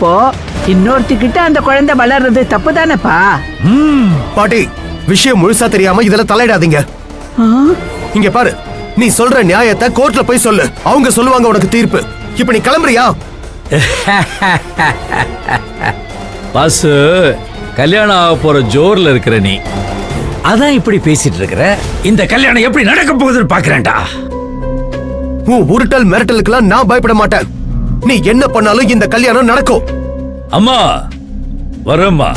இப்போ இன்னொருத்திக்கிட்ட அந்த குழந்தை வளர்றது தப்பு தானேப்பா? பாட்டி, விஷயம் முழுசா தெரியாம இதுல தலையிடாதீங்க. இங்க பாரு, நீ சொல்ற நியாயத்தை கோர்ட்ல போய் சொல்லு. அவங்க சொல்லுவாங்க உனக்கு தீர்ப்பு. இப்ப நீ கிளம்புறியா? பாசு, கல்யாணம் ஆக போற ஜோர்ல இருக்கிற நீ அதான் இப்படி பேசிட்டு இருக்கிற. இந்த கல்யாணம் எப்படி நடக்க போகுதுன்னு பாக்குறேன்டா. உன் உருட்டல் மிரட்டலுக்கெல்லாம் நான் பயப்பட மாட்டேன். நீ என்ன பண்ணாலும் இந்த கல்யாணம் நடக்கும். அம்மா வரம்மா,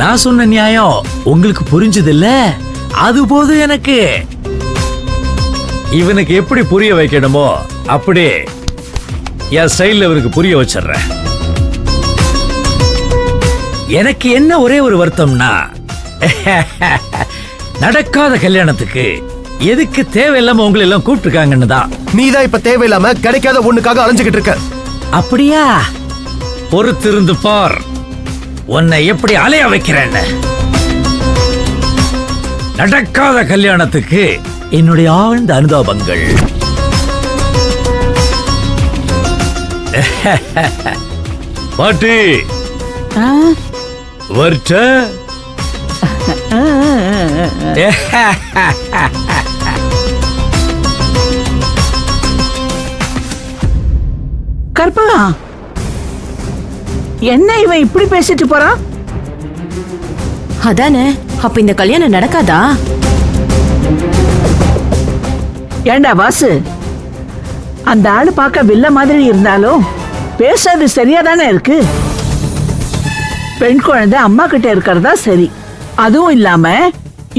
நான் சொன்ன நியாயம் உங்களுக்கு புரிஞ்சது இல்ல? அது போதும் எனக்கு. இவனுக்கு எப்படி புரிய வைக்கணுமோ அப்படி என் ஸ்டைல்ல இவருக்கு புரிய வச்சிடுறேன். எனக்கு என்ன ஒரே ஒரு வருத்தம்னா, நடக்காத கல்யாணத்துக்கு எதுக்கு தேவையில்லாம உங்களை எல்லாம் கூப்பிட்டுருக்காங்கன்னு தான். நீதான் இப்ப தேவையில்லாம கிடைக்காத ஒண்ணுக்காக அலைஞ்சுகிட்டு இருக்க. அப்படியா? பொறுத்திருந்து பார், உன்னை எப்படி அலைய வைக்கிறேன்னு. நடக்காத கல்யாணத்துக்கு என்னுடைய ஆழ்ந்த அனுதாபங்கள். பாட்டி வரட்ட. கற்பகா, என்ன இவன் இப்படி பேசிட்டு போறான்? அதானே, அப்ப இந்த கல்யாணம் நடக்காதா? ஏண்டா வாசு, அந்த ஆளு பார்க்க வில்ல மாதிரி இருந்தாலும் பேசுறது சரியா தானே இருக்கு. பெண் குழந்தை அம்மா கிட்ட இருக்கிறதா சரி. அதுவும் இல்லாம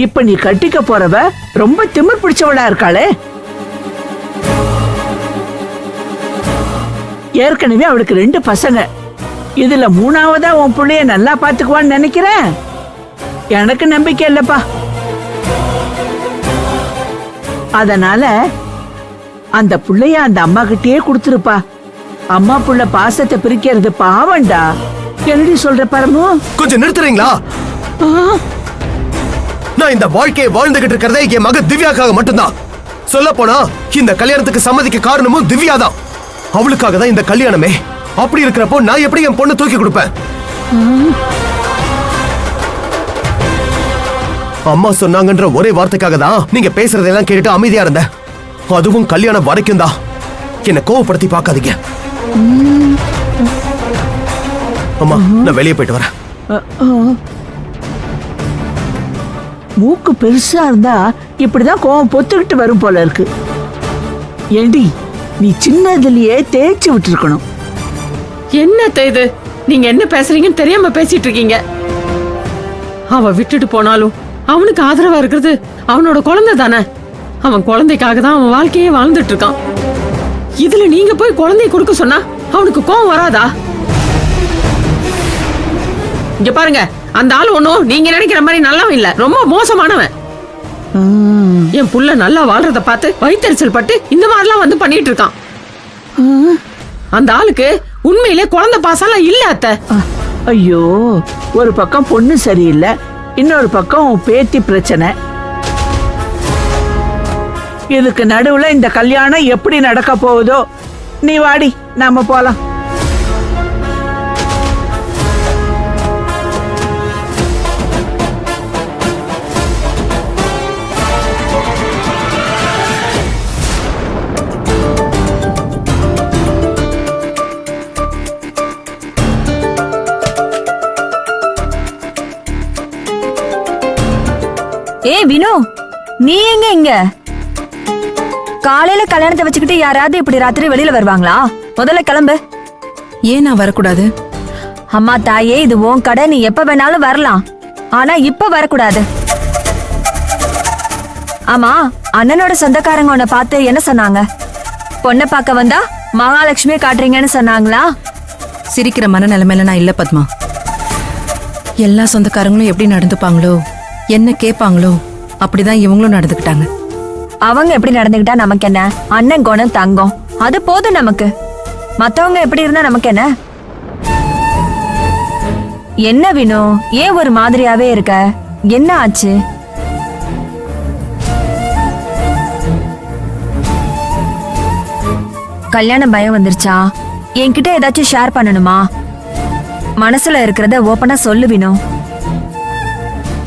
இப்ப நீ கட்டிக்க போறவ ரொம்ப திமிர் பிடிச்சவளா இருக்காளே. ஏற்கனவே அவளுக்கு 2 பசங்க. இதுல 3ஆவதா உன் பிள்ளைய நல்லா பாத்துக்குவான்னு நினைக்கிறேன். எனக்கு நம்பிக்கை இல்லப்பா. அதனால அந்த புள்ளைய அந்த அம்மா கிட்டே கொடுத்துருப்பா. அம்மா புள்ள பாசத்தை பிரிக்கிறது பாவண்டா. என்னடி சொல்ற பரமு? கொஞ்சம் நிறுத்துறீங்களா? நான் இந்த வாழ்க்கையை வாழ்ந்துகிட்டு இருக்கிறதே என் மக திவ்யாக்காக மட்டும்தான். சொல்ல போனா இந்த கல்யாணத்துக்கு சம்மதிக்க காரணமும் திவ்யா தான். அவளுக்காக தான் இந்த கல்யாணமே. அப்படி இருக்கிறப்போ நான் எப்படி என் பொண்ணு தூக்கி கொடுப்பேன்? அம்மா சொன்னாங்கன்ற ஒரே வார்த்தைக்காக தான் நீங்க பேசுறதெல்லாம் கேட்டுட்டு அமைதியா இருந்தேன். அதுவும் கல்யாணம் வரைக்கும் தான். என்ன கோவப்படுத்தி பார்க்காதீங்க. அம்மா, நான் வெளியே போயிட்டு வரேன். மூக்கு பெருசா இருந்தா இப்படிதான் கோவம் பொத்துக்கிட்டு வரும் போல இருக்கு. ஏண்டி, நீ சின்னதுலயே தேய்ச்சி விட்டுருக்கணும். என்னத்த இது? நீங்க என்ன பேசுறீங்கன்னு தெரியாம பேசிட்டு இருக்கீங்க. அவ விட்டுட்டு போனாலும் அவனுக்கு ஆதரவா இருக்கிறது அவனோட குழந்தை தானே. அவன் குழந்தைக்காக தான் அவன் வாழ்க்கையே வாழ்ந்துட்டு இருக்கான். இதுல நீங்க போய் குழந்தைய கொடுக்க சொன்னா அவனுக்கு கோவம் வராதா? இங்க பாருங்க, அந்த ஆள் ஒண்ணும் நீங்க நினைக்கிற மாதிரி நல்லவன் இல்ல, ரொம்ப மோசமானவன். என் புள்ள நல்லா வாழ்றத பார்த்து வயித்தெரிச்சல் பட்டு இந்த மாதிரிலாம் வந்து பண்ணிட்டு இருக்கான். அந்த ஆளுக்கு உண்மையிலே குழந்தை பாசம்லாம் இல்ல அத்தை. ஐயோ, ஒரு பக்கம் பொண்ணு சரியில்லை, இன்னொரு பக்கம் பேத்தி பிரச்சனை. இதுக்கு நடுவுல இந்த கல்யாணம் எப்படி நடக்க போகுதோ. நீ வாடி, நாம போலாம். ஏய் வினு, நீ எங்க இங்க? காலையில கல்யாணத்தை வச்சுக்கிட்டு யாராவது இப்படி ராத்திரி வெளியில வருவாங்களா? முதல்ல கிளம்பு. ஏன் நான் வரக்கூடாது? அம்மா தாயே, இது உன் கடை, நீ எப்ப வேணாலும் வரலாம். ஆனா இப்ப வரக்கூடாது. ஆமா, அண்ணனோட சொந்தக்காரங்க உன்னை பார்த்து என்ன சொன்னாங்க? பொண்ணை பார்க்க வந்தா மகாலட்சுமியை காட்டுறீங்கன்னு சொன்னாங்களா? சிரிக்கிற மனநிலைமையில நான் இல்ல பத்மா. எல்லா சொந்தக்காரங்களும் எப்படி நடந்துப்பாங்களோ, என்ன கேட்பாங்களோ அப்படிதான் இவங்களும் நடந்துக்கிட்டாங்க. அவங்க எப்படி நடந்துக்கிட்டா நமக்கு என்ன? அண்ணன் குணம் தங்கம், அது போதும் நமக்கு. மத்தவங்க எப்படி இருந்தா நமக்கு என்ன? என்ன வினு, ஏன் ஒரு மாதிரியாவே இருக்க? என்ன ஆச்சு? கல்யாண பயம் வந்துருச்சா? என்கிட்ட ஏதாச்சும் ஷேர் பண்ணணுமா? மனசுல இருக்கிறத ஓப்பனா சொல்லு வினோ.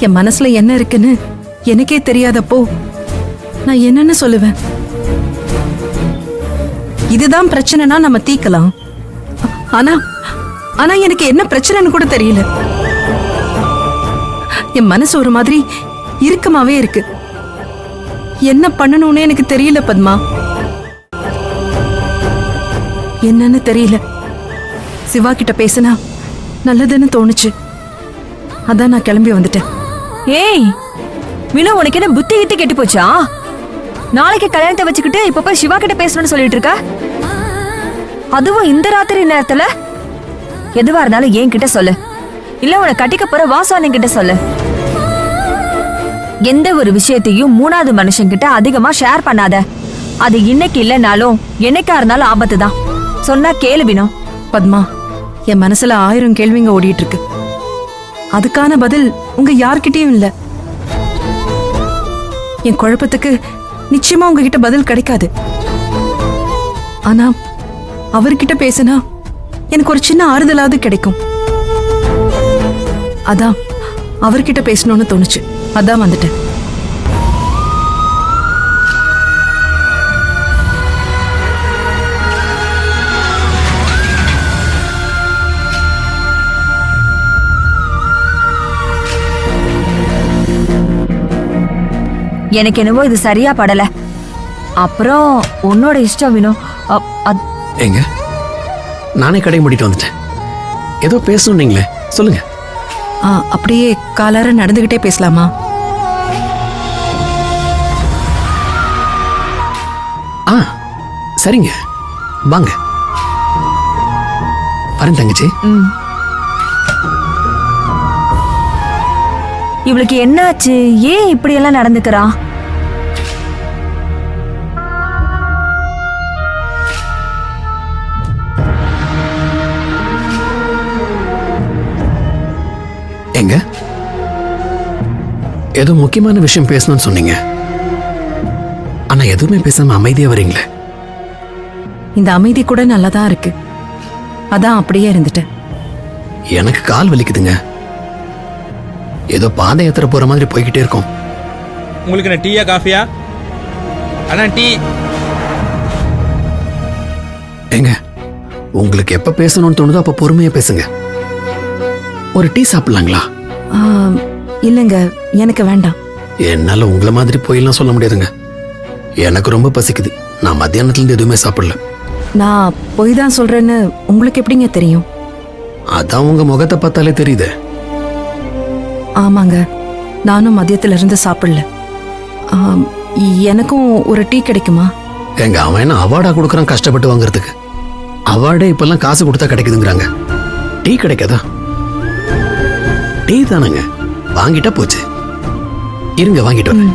என் மனசுல என்ன இருக்குன்னு எனக்கே தெரியாதப்போ நான் என்னன்னு சொல்லுவேன்? இதுதான் பிரச்சனைனா நம்ம தீக்கலாம். ஆனா ஆனா எனக்கு என்ன பிரச்சனைன்னு கூட தெரியல. என் மனசு ஒரு மாதிரி இறுக்கமாவே இருக்கு. என்ன பண்ணணும்னு எனக்கு தெரியல பத்மா. என்னன்னு தெரியல. சிவா கிட்ட பேசினா நல்லதுன்னு தோணுச்சு. அதான் நான் கிளம்பி வந்துட்டேன். ஏய் வினோ, உனக்கு என்ன புத்தி கித்தி கெட்டு போச்சா? நாளைக்கு கல்யாணத்தை வச்சுக்கிட்டு இப்ப போய் சிவா கிட்ட பேசணும்னு சொல்லிட்டு இருக்க? அதுவும் இந்த ராத்திரி நேரத்துல? எதுவா இருந்தாலும் என்கிட்ட சொல்லு, இல்ல உன்னை கட்டிக்க போற வாசானன் கிட்ட சொல்லு. எந்த ஒரு விஷயத்தையும் மூணாவது மனுஷன் கிட்ட அதிகமா ஷேர் பண்ணாத. அது இன்னைக்கு இல்லைனாலும் என்னைக்கா இருந்தாலும் ஆபத்து தான். சொன்னா கேளு வினோ. பத்மா, என் மனசுல 1000 கேள்விங்க ஓடிட்டு இருக்கு. அதுக்கான பதில் உங்க யார்கிட்டயும் இல்ல. என் குழப்பத்துக்கு நிச்சயமா உங்ககிட்ட பதில் கிடைக்காது. ஆனா அவர்கிட்ட பேசினா எனக்கு ஒரு சின்ன ஆறுதலாவது கிடைக்கும். அதான் அவர்கிட்ட பேசணும்னு தோணுச்சு. அதான் வந்துட்டேன். எனக்கு என்னவோ இது சரியா படல. அப்புறம் உன்னோட இஷ்டம் வினோ. எங்க நானே கடை மூடிட்டு வந்துட்டேன். ஏதோ பேசணும் நீங்களே, சொல்லுங்க. அப்படியே காலார நடந்துகிட்டே பேசலாமா? சரிங்க, வாங்க. வரேன் தங்கச்சி. இவளுக்கு என்ன ஆச்சு? ஏன் இப்படி எல்லாம் நடந்துக்கிறா? எங்க ஏதோ முக்கியமான விஷயம் பேசணும்னு சொன்னீங்க. ஆனா எதுவுமே பேசாம அமைதியா வரீங்களே. இந்த அமைதி கூட நல்லாதான் இருக்கு. அதான் அப்படியே இருந்துட்டேன். எனக்கு கால் வலிக்குதுங்க. ஏதோ பாதை யாத்திரை போற மாதிரி போய்கிட்டே இருக்கோம். உங்களுக்கு என்ன டீயா காஃபியா? அண்ணா டீ. ஏங்க, உங்களுக்கு எப்ப பேசணும்னு தோணுதோ அப்ப பொறுமையா பேசுங்க. ஒரு டீ சாப்பிடலாங்களா? இல்லங்க, எனக்கு வேண்டாம். என்னால உங்களை மாதிரி போயெல்லாம் சொல்ல முடியாதுங்க. எனக்கு ரொம்ப பசிக்குது. நான் மத்தியானத்துல இருந்து எதுவுமே சாப்பிடல. நான் பொய் தான் சொல்றேன்னு உங்களுக்கு எப்படிங்க தெரியும்? அதான் உங்க முகத்தை பார்த்தாலே தெரியுது. ஆமாங்க, நானும் மதியத்துல இருந்து சாப்பிடல. எனக்கும் ஒரு டீ கிடைக்குமா? எங்க அவன் என்ன அவார்டா கொடுக்கறான் கஷ்டப்பட்டு வாங்குறதுக்கு? அவார்டே இப்பெல்லாம் காசு கொடுத்தா கிடைக்குதுங்கிறாங்க. டீ கிடைக்காதா? டீ தானங்க, வாங்கிட்டா போச்சு. இருங்க வாங்கிட்டு வரேன்.